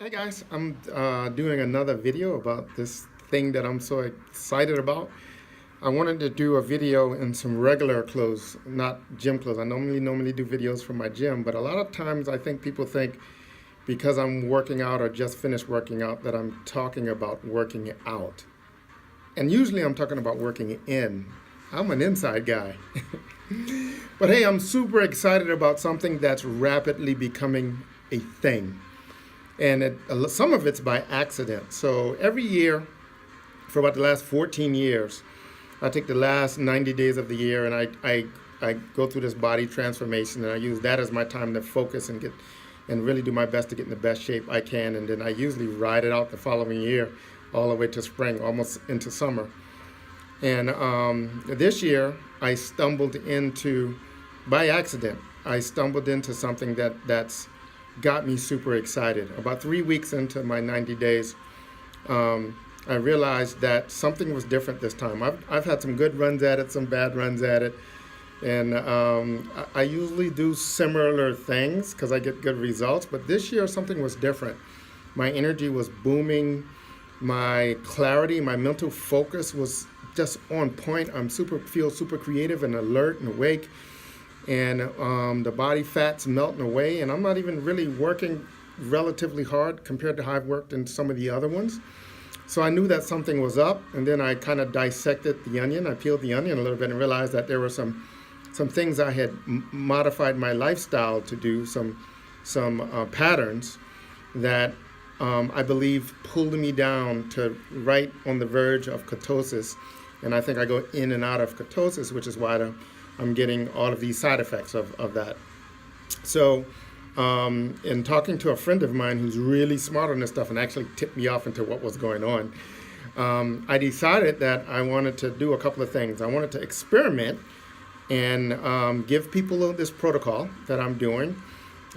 Hey guys, I'm doing another video about this thing that I'm so excited about. I wanted to do a video in some regular clothes, not gym clothes. I normally do videos from my gym, but a lot of times I think people think because I'm working out or just finished working out that I'm talking about working out. And usually I'm talking about working in. I'm an inside guy. But hey, I'm super excited about something that's rapidly becoming a thing. And some of it's by accident. So every year, for about the last 14 years, I take the last 90 days of the year and I go through this body transformation, and I use that as my time to focus and really do my best to get in the best shape I can. And then I usually ride it out the following year all the way to spring, almost into summer. And this year, I stumbled into, by accident, I stumbled into something that's got me super excited. About 3 weeks into my 90 days, I realized that something was different this time. I've had some good runs at it, some bad runs at it, and I usually do similar things because I get good results, but this year something was different. My energy was booming, my clarity, my mental focus was just on point. Feel super creative and alert and awake, and the body fat's melting away, and I'm not even really working relatively hard compared to how I've worked in some of the other ones. So I knew that something was up, and then I kind of dissected the onion. I peeled the onion a little bit and realized that there were some things I had modified my lifestyle to do, some patterns that I believe pulled me down to right on the verge of ketosis. And I think I go in and out of ketosis, which is why I'm getting all of these side effects of that. So, in talking to a friend of mine who's really smart on this stuff and actually tipped me off into what was going on, I decided that I wanted to do a couple of things. I wanted to experiment and give people this protocol that I'm doing.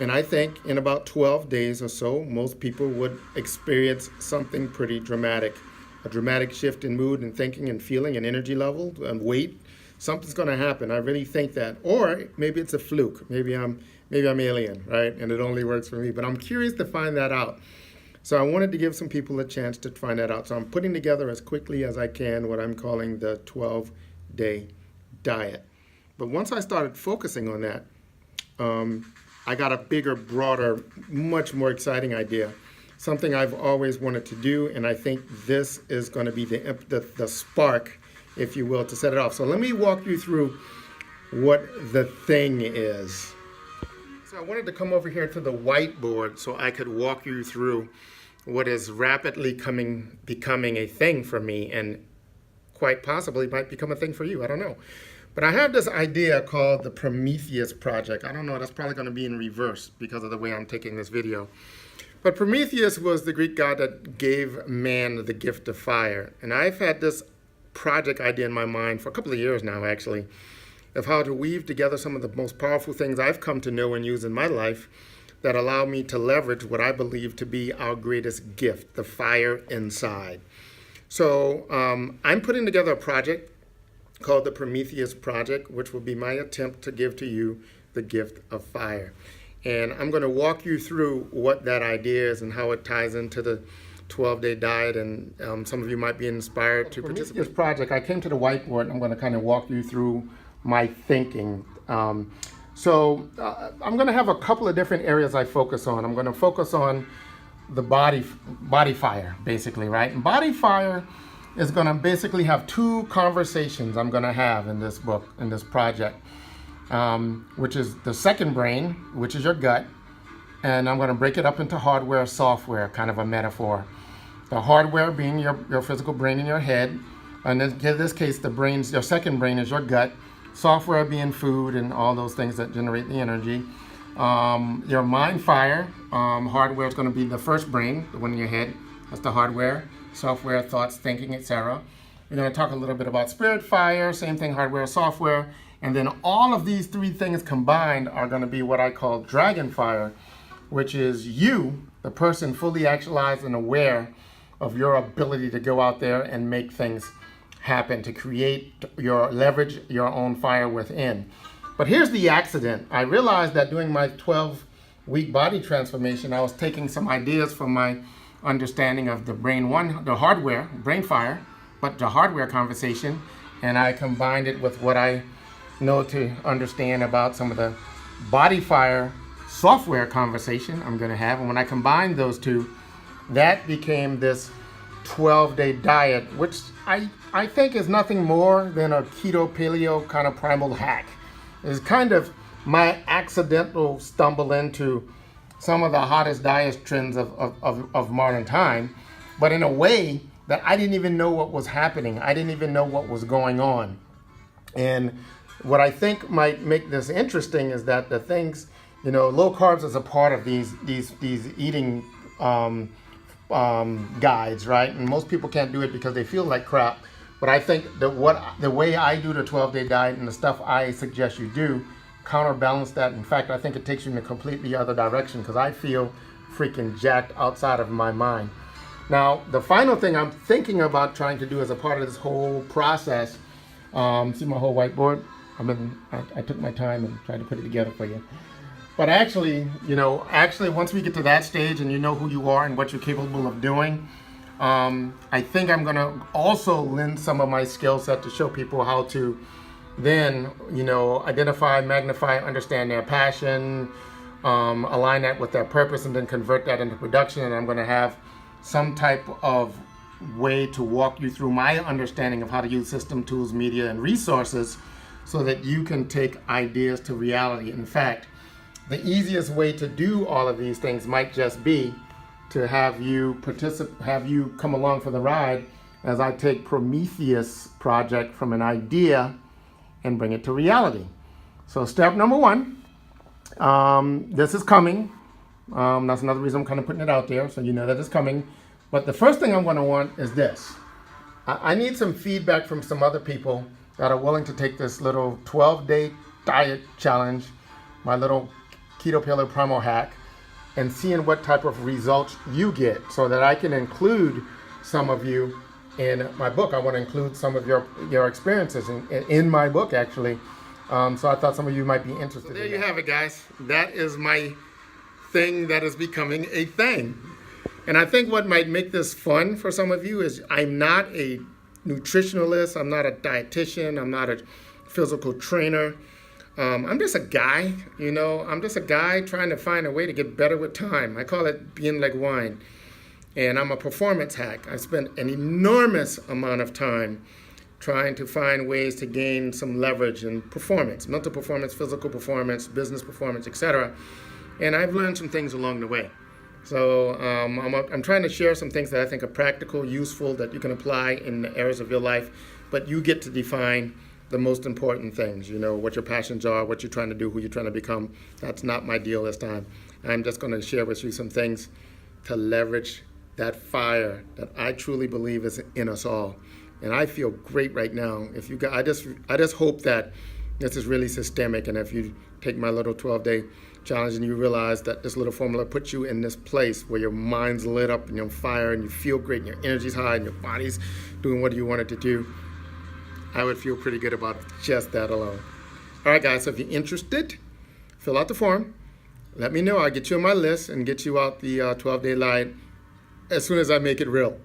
And I think in about 12 days or so, most people would experience something pretty dramatic. A dramatic shift in mood and thinking and feeling and energy level and weight. Something's going to happen. I really think that. Or maybe it's a fluke. Maybe I'm alien, right? And it only works for me. But I'm curious to find that out. So I wanted to give some people a chance to find that out. So I'm putting together as quickly as I can what I'm calling the 12-day diet. But once I started focusing on that, I got a bigger, broader, much more exciting idea. Something I've always wanted to do, and I think this is going to be the spark, if you will, to set it off. So let me walk you through what the thing is. So I wanted to come over here to the whiteboard so I could walk you through what is rapidly becoming a thing for me, and quite possibly might become a thing for you. I don't know. But I have this idea called the Promethues Project. I don't know, that's probably going to be in reverse because of the way I'm taking this video. But Prometheus was the Greek god that gave man the gift of fire. And I've had this project idea in my mind for a couple of years now, actually, of how to weave together some of the most powerful things I've come to know and use in my life that allow me to leverage what I believe to be our greatest gift, the fire inside. So I'm putting together a project called the Promethues Project, which will be my attempt to give to you the gift of fire. And I'm going to walk you through what that idea is and how it ties into the 12-day diet. And some of you might be inspired to participate. This project, I came to the whiteboard. I'm going to kind of walk you through my thinking. So I'm going to have a couple of different areas I focus on. I'm going to focus on the body fire, basically, right? And body fire is going to basically have two conversations I'm going to have in this book, in this project. Which is the second brain, which is your gut. And I'm going to break it up into hardware, software, kind of a metaphor. The hardware being your physical brain in your head. And in this case, your second brain is your gut. Software being food and all those things that generate the energy. Your mind fire, hardware is going to be the first brain, the one in your head. That's the hardware. Software, thoughts, thinking, etc. We're going to talk a little bit about spirit fire, same thing, hardware, software. And then all of these three things combined are going to be what I call dragon fire, which is you, the person fully actualized and aware of your ability to go out there and make things happen, to leverage your own fire within. But here's the accident. I realized that doing my 12 weak body transformation, I was taking some ideas from my understanding of the the hardware, brain fire, but the hardware conversation, and I combined it with what I know to understand about some of the body fire software conversation I'm going to have. And when I combined those two, that became this 12-day diet, which I think is nothing more than a keto paleo kind of primal hack. It's kind of my accidental stumble into some of the hottest diet trends of modern time, but in a way that I didn't even know what was happening. I didn't even know what was going on. And what I think might make this interesting is that the things, low carbs is a part of these eating guides, right? And most people can't do it because they feel like crap. But I think that the way I do the 12-day diet and the stuff I suggest you do counterbalance that. In fact, I think it takes you in a completely other direction because I feel freaking jacked outside of my mind. Now, the final thing I'm thinking about trying to do as a part of this whole process, see my whole whiteboard? I took my time and tried to put it together for you. But actually, once we get to that stage and you know who you are and what you're capable of doing, I think I'm going to also lend some of my skill set to show people how to then, identify, magnify, understand their passion, align that with their purpose, and then convert that into production. And I'm going to have some type of way to walk you through my understanding of how to use system, tools, media, and resources so that you can take ideas to reality. In fact, the easiest way to do all of these things might just be to have you come along for the ride as I take Promethues Project from an idea and bring it to reality. So step number one, this is coming. That's another reason I'm kind of putting it out there so you know that it's coming. But the first thing I'm going to want is this. I need some feedback from some other people that are willing to take this little 12-day diet challenge, my little keto paleo primal hack, and seeing what type of results you get so that I can include some of you in my book. I want to include some of your experiences in my book, actually. So I thought some of you might be interested. So there you have it, guys. That is my thing that is becoming a thing. And I think what might make this fun for some of you is I'm not a nutritionalist, I'm not a dietitian, I'm not a physical trainer. I'm just a guy, I'm just a guy trying to find a way to get better with time. I call it being like wine. And I'm a performance hack. I spent an enormous amount of time trying to find ways to gain some leverage in performance, mental performance, physical performance, business performance, etc. And I've learned some things along the way. So I'm trying to share some things that I think are practical, useful, that you can apply in the areas of your life, but you get to define the most important things, what your passions are, what you're trying to do, who you're trying to become. That's not my deal this time. I'm just going to share with you some things to leverage that fire that I truly believe is in us all. And I feel great right now. If you got, I just hope that this is really systemic, and if you take my little 12-day challenge and you realize that this little formula puts you in this place where your mind's lit up and you're on fire and you feel great and your energy's high and your body's doing what you want it to do, I would feel pretty good about just that alone. All right, guys, so if you're interested, fill out the form. Let me know. I'll get you on my list and get you out the 12-day line as soon as I make it real.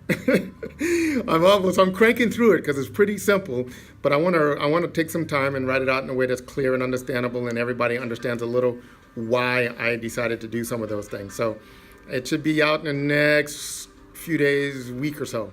I'm cranking through it because it's pretty simple, but I want to take some time and write it out in a way that's clear and understandable, and everybody understands a little why I decided to do some of those things. So it should be out in the next few days, week or so.